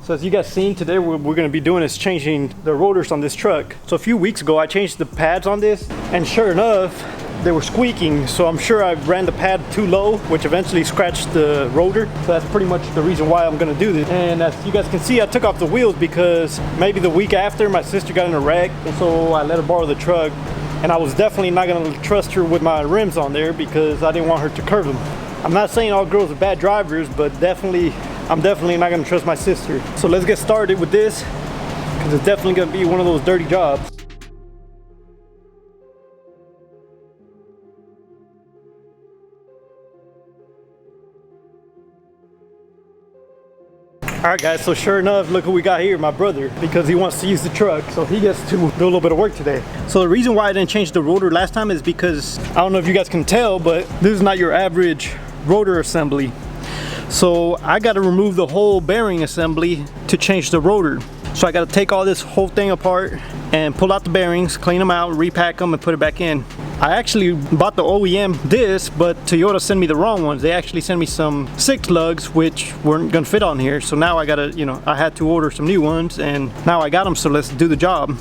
So as you guys seen today, what we're gonna be doing is changing the rotors on this truck. So a few weeks ago, I changed the pads on this, and sure enough, they were squeaking. So I'm sure I ran the pad too low, which eventually scratched the rotor. So that's pretty much the reason why I'm gonna do this. And as you guys can see, I took off the wheels because maybe the week after my sister got in a wreck, and so I let her borrow the truck. And I was definitely not gonna trust her with my rims on there because I didn't want her to curve them. I'm not saying all girls are bad drivers, but I'm definitely not gonna trust my sister. So let's get started with this, because it's definitely gonna be one of those dirty jobs. Alright guys, so sure enough, look who we got here, my brother, because he wants to use the truck, so he gets to do a little bit of work today. So the reason why I didn't change the rotor last time is because, I don't know if you guys can tell, but this is not your average rotor assembly. So I got to remove the whole bearing assembly to change the rotor. So I got to take all this whole thing apart and pull out the bearings, clean them out, repack them, and put it back in. I actually bought the OEM disc, but Toyota sent me the wrong ones. They actually sent me some 6 lugs, which weren't gonna fit on here. So now I gotta, I had to order some new ones, and now I got them, so let's do the job.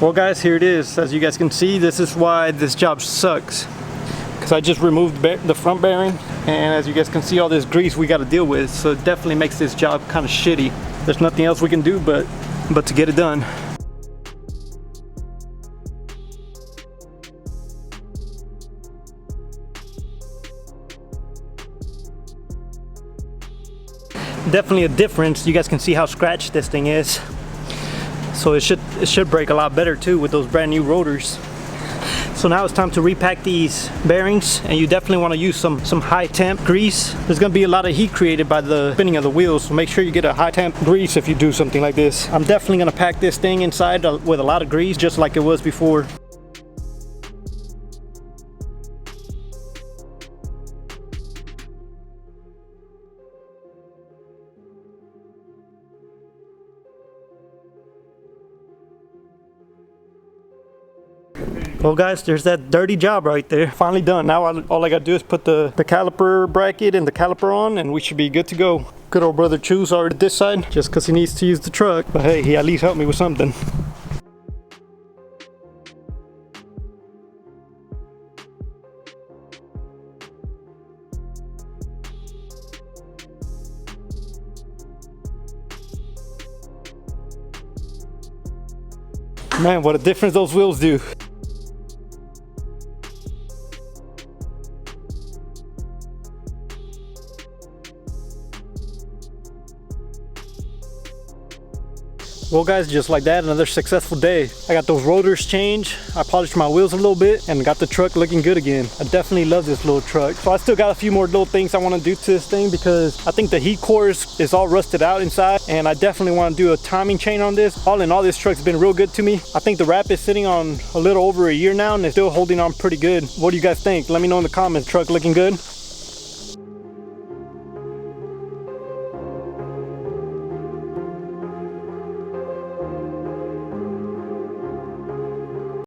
Well guys, here it is. As you guys can see, this is why this job sucks. Because I just removed the front bearing, and as you guys can see, all this grease we got to deal with. So it definitely makes this job kind of shitty. There's nothing else we can do but to get it done. Definitely a difference. You guys can see how scratched this thing is. So it should break a lot better too with those brand new rotors. So now it's time to repack these bearings, and you definitely want to use some high temp grease. There's going to be a lot of heat created by the spinning of the wheels, so make sure you get a high temp grease if you do something like this. I'm definitely going to pack this thing inside with a lot of grease, just like it was before. Well guys, there's that dirty job right there. Finally done. Now all I gotta do is put the caliper bracket and the caliper on, and we should be good to go. Good old brother Chu's already this side, just because he needs to use the truck. But hey, he at least helped me with something. Man, what a difference those wheels do. Well guys, just like that, another successful day. I got those rotors changed, I polished my wheels a little bit, and got the truck looking good again. I definitely love this little truck. So I still got a few more little things I want to do to this thing, because I think the heat core is all rusted out inside, and I definitely want to do a timing chain on this. All in all, this truck's been real good to me. I think the wrap is sitting on a little over a year now, and it's still holding on pretty good. What do you guys think? Let me know in the comments. Truck looking good?